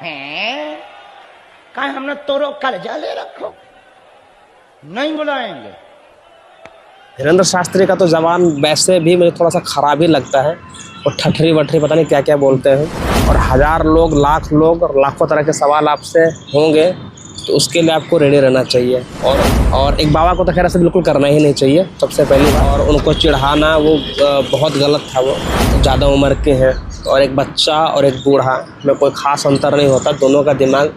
हैं कहा हमने तोरो कर्जा ले रखो, नहीं बुलाएंगे। धीरेन्द्र शास्त्री का तो जबान वैसे भी मुझे थोड़ा सा खराब ही लगता है। और ठठरी वठरी पता नहीं क्या क्या बोलते हैं। और हज़ार लोग, लाख लोग और लाखों तरह के सवाल आपसे होंगे, तो उसके लिए आपको रेडी रहना चाहिए। और एक बाबा को तो खैर ऐसे बिल्कुल करना ही नहीं चाहिए, सबसे पहली बात। और उनको चिढ़ाना वो बहुत गलत था। वो ज़्यादा उम्र के हैं और एक बच्चा और एक बूढ़ा में कोई ख़ास अंतर नहीं होता, दोनों का दिमाग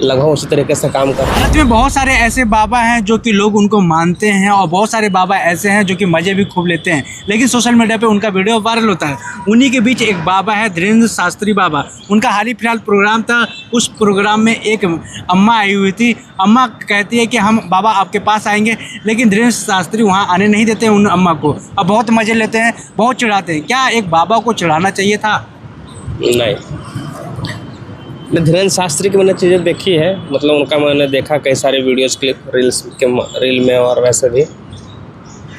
लगभग उसी तरीके से काम करता है। भारत में बहुत सारे ऐसे बाबा हैं जो कि लोग उनको मानते हैं और बहुत सारे बाबा ऐसे हैं जो कि मज़े भी खूब लेते हैं, लेकिन सोशल मीडिया पे उनका वीडियो वायरल होता है। उन्हीं के बीच एक बाबा है धीरेन्द्र शास्त्री बाबा। उनका हाल ही फिलहाल प्रोग्राम था। उस प्रोग्राम में एक अम्मा आई हुई थी। अम्मा कहती है कि हम बाबा आपके पास आएंगे, लेकिन धीरेन्द्र शास्त्री वहाँ आने नहीं देते उन अम्मा को। अब बहुत मज़े लेते हैं, बहुत चिढ़ाते हैं। क्या एक बाबा को चिढ़ाना चाहिए था? नहीं, धीरेन्द्र शास्त्री की मैंने चीज़ें देखी है, मतलब उनका मैंने देखा कई सारे वीडियोस, क्लिप, रील में और वैसे भी।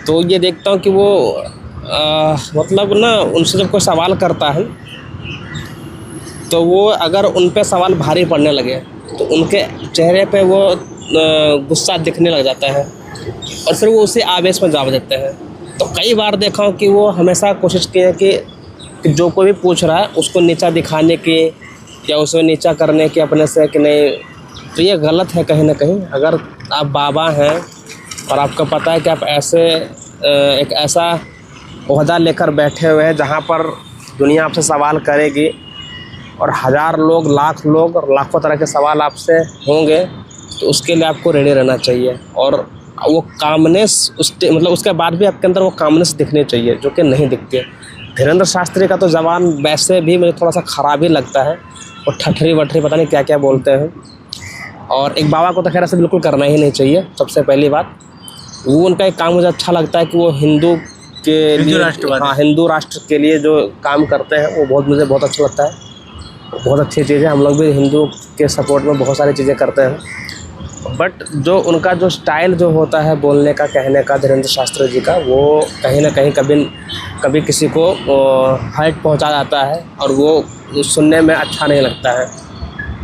तो ये देखता हूँ कि वो मतलब ना उनसे जब कोई सवाल करता है तो वो अगर उन पे सवाल भारी पड़ने लगे तो उनके चेहरे पे वो गुस्सा दिखने लग जाता है और फिर वो उसी आवेश में जा देते हैं। तो कई बार देखा हूँ कि वो हमेशा कोशिश की है कि जो कोई भी पूछ रहा है उसको नीचा दिखाने की या उसे नीचा करने की अपने से, कि नहीं। तो ये गलत है कहीं ना कहीं। अगर आप बाबा हैं और आपको पता है कि आप ऐसे एक ऐसा ओहदा लेकर बैठे हुए हैं जहाँ पर दुनिया आपसे सवाल करेगी और हज़ार लोग, लाख लोग और लाखों तरह के सवाल आपसे होंगे, तो उसके लिए आपको रेडी रहना चाहिए। और वो कामनेस मतलब उसके बाद भी आपके अंदर वो कामनेस दिखनी चाहिए, जो कि नहीं दिखती है। धीरेन्द्र शास्त्री का तो जबान वैसे भी मुझे थोड़ा सा ख़राब ही लगता है। और ठठरी वठरी पता नहीं क्या क्या बोलते हैं। और एक बाबा को तो खैर ऐसे बिल्कुल करना ही नहीं चाहिए, सबसे पहली बात। वो उनका एक काम मुझे अच्छा लगता है कि वो हिंदू के लिए, हाँ, हिंदू राष्ट्र के लिए जो काम करते हैं वो मुझे बहुत अच्छा लगता है। बहुत अच्छी चीज़ है। हम लोग भी हिंदू के सपोर्ट में बहुत सारी चीज़ें करते हैं। बट जो उनका जो स्टाइल जो होता है बोलने का, कहने का, धीरेन्द्र शास्त्री जी का, वो कहीं ना कहीं कभी किसी को हर्ट पहुंचा जाता है और वो सुनने में अच्छा नहीं लगता है।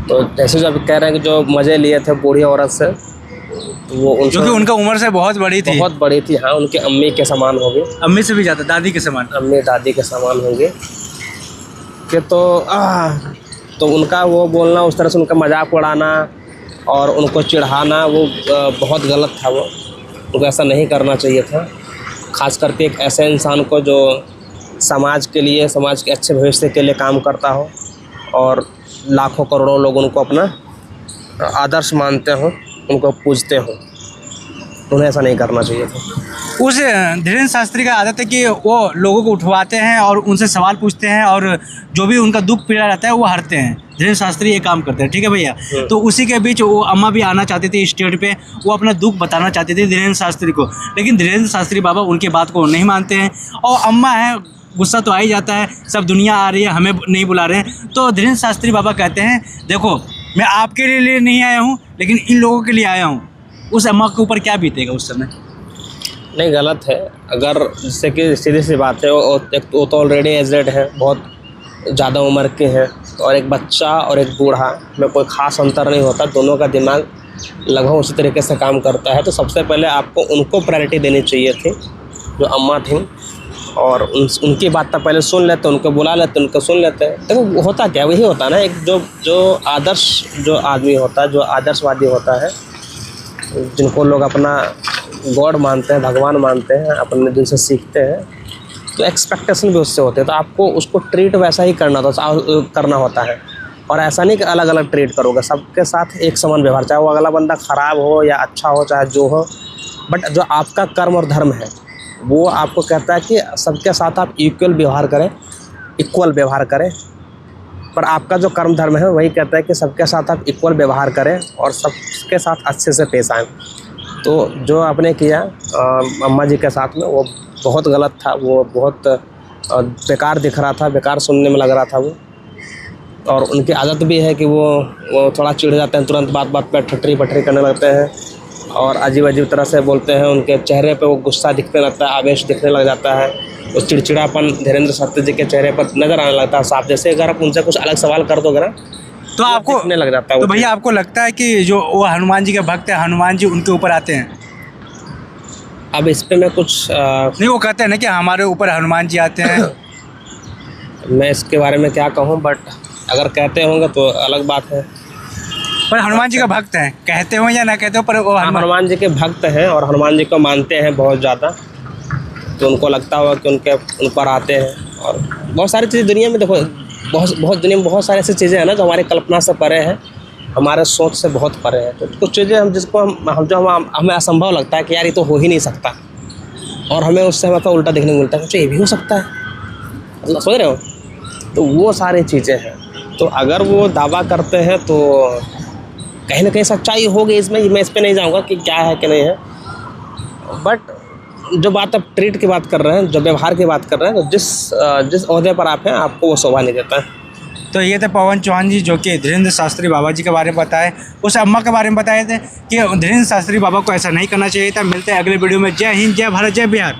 तो जैसे जो अभी कह रहे हैं कि जो मज़े लिए थे बूढ़ी औरत से, तो वो जो कि उनका उम्र से बहुत बड़ी थी। हाँ, उनकी अम्मी के समान होगी, अम्मी से भी ज़्यादा, दादी के समान, अम्मी दादी के समान होंगे कि तो उनका वो बोलना, उस तरह से उनका मजाक उड़ाना और उनको चिढ़ाना वो बहुत गलत था। वो उनको ऐसा नहीं करना चाहिए था, ख़ास करके एक ऐसे इंसान को जो समाज के लिए, समाज के अच्छे भविष्य के लिए काम करता हो और लाखों करोड़ों लोग उनको अपना आदर्श मानते हो, उनको पूजते हो। उन्हें ऐसा नहीं करना चाहिए था। उस धीरेन्द्र शास्त्री का आदत है कि वो लोगों को उठवाते हैं और उनसे सवाल पूछते हैं और जो भी उनका दुख पीड़ा रहता है वो हरते हैं। धीरेन्द्र शास्त्री ये काम करते हैं, ठीक है भैया। तो उसी के बीच वो अम्मा भी आना चाहती थी स्टेज पे, वो अपना दुख बताना चाहती थी धीरेन्द्र शास्त्री को, लेकिन धीरेन्द्र शास्त्री बाबा उनकी बात को नहीं मानते हैं। और अम्मा है, गुस्सा तो आ ही जाता है, सब दुनिया आ रही है, हमें नहीं बुला रहे हैं। तो धीरेन्द्र शास्त्री बाबा कहते हैं, देखो मैं आपके लिए नहीं आया हूँ, लेकिन इन लोगों के लिए आया हूँ। उस अम्मा के ऊपर क्या बीतेगा उस समय? नहीं, गलत है। अगर जैसे कि सीधी सी बात है, वो तो ऑलरेडी एजड है, बहुत ज़्यादा उम्र के हैं, और एक बच्चा और एक बूढ़ा में कोई ख़ास अंतर नहीं होता, दोनों का दिमाग लगभग उसी तरीके से काम करता है। तो सबसे पहले आपको उनको प्रायोरिटी देनी चाहिए थी, जो अम्मा थी, और उनकी बात तक पहले सुन लेते, उनको बुला लेते, उनको सुन लेते। देखो होता क्या, वही होता है ना, एक जो आदर्श जो आदमी होता है, जो आदर्शवादी होता है, जिनको लोग अपना गॉड मानते हैं, भगवान मानते हैं, अपने दिल से सीखते हैं, तो एक्सपेक्टेशन भी उससे होते हैं। तो आपको उसको ट्रीट वैसा ही करना होता है। और ऐसा नहीं कि अलग अलग ट्रीट करोगे, सबके साथ एक समान व्यवहार, चाहे वो अगला बंदा ख़राब हो या अच्छा हो, चाहे जो हो। बट जो आपका कर्म और धर्म है वो आपको कहता है कि सबके साथ आप इक्वल व्यवहार करें। पर आपका जो कर्म धर्म है वही कहता है कि सबके साथ आप इक्वल व्यवहार करें और सबके साथ अच्छे से पेश आएँ। तो जो आपने किया अम्मा जी के साथ में, वो बहुत गलत था। वो बहुत बेकार दिख रहा था, बेकार सुनने में लग रहा था वो। और उनकी आदत भी है कि वो थोड़ा चिढ़ जाते हैं, तुरंत बात पर ठठरी पठरी करने लगते हैं और अजीब तरह से बोलते हैं। उनके चेहरे पे वो गुस्सा दिखने लगता है, आवेश दिखने लग जाता है, उस चिड़चिड़ापन धीरेन्द्र शास्त्री जी के चेहरे पर नज़र आने लगता है साफ। जैसे अगर आप उनसे कुछ अलग सवाल कर दोगे ना, तो आपको दिखने लग जाता है तो वो भैया आपको लगता है कि जो वो हनुमान जी के भक्त हैं, हनुमान जी उनके ऊपर आते हैं? अब इस पे मैं कुछ नहीं, वो कहते हैं ना कि हमारे ऊपर हनुमान जी आते हैं। मैं इसके बारे में क्या कहूँ, बट अगर कहते होंगे तो अलग बात है। पर हनुमान जी का भक्त हैं, कहते हो या ना कहते हो, पर वो हनुमान जी के भक्त हैं और हनुमान जी को मानते हैं बहुत ज़्यादा, तो उनको लगता होगा कि उनके ऊपर आते हैं। और बहुत सारी चीज़ें दुनिया में देखो, बहुत दुनिया में बहुत सारी ऐसी चीज़ें हैं ना जो हमारी कल्पना से परे हैं, हमारे सोच से बहुत परे है। तो कुछ चीज़ें हम जिसको हमें असंभव लगता है कि यार ये तो हो ही नहीं सकता, और हमें उससे हमें उल्टा देखने को मिलता है कि ये भी हो सकता है, मतलब समझ रहे हो। तो वो सारी चीज़ें हैं। तो अगर वो दावा करते हैं तो कहीं ना कहीं सच्चाई होगी इसमें, मैं इस पर नहीं जाऊँगा कि क्या है कि नहीं है। बट जो बात आप ट्रीट की बात कर रहे हैं, जो व्यवहार की बात कर रहे हैं, तो जिस ओहदे पर आप हैं आपको वो शोभा नहीं देता है। तो ये थे पवन चौहान जी, जो कि धीरेन्द्र शास्त्री बाबा जी के बारे में बताए, उस अम्मा के बारे में बताए थे कि धीरेन्द्र शास्त्री बाबा को ऐसा नहीं करना चाहिए था। मिलते हैं अगले वीडियो में। जय हिंद, जय भारत, जय बिहार।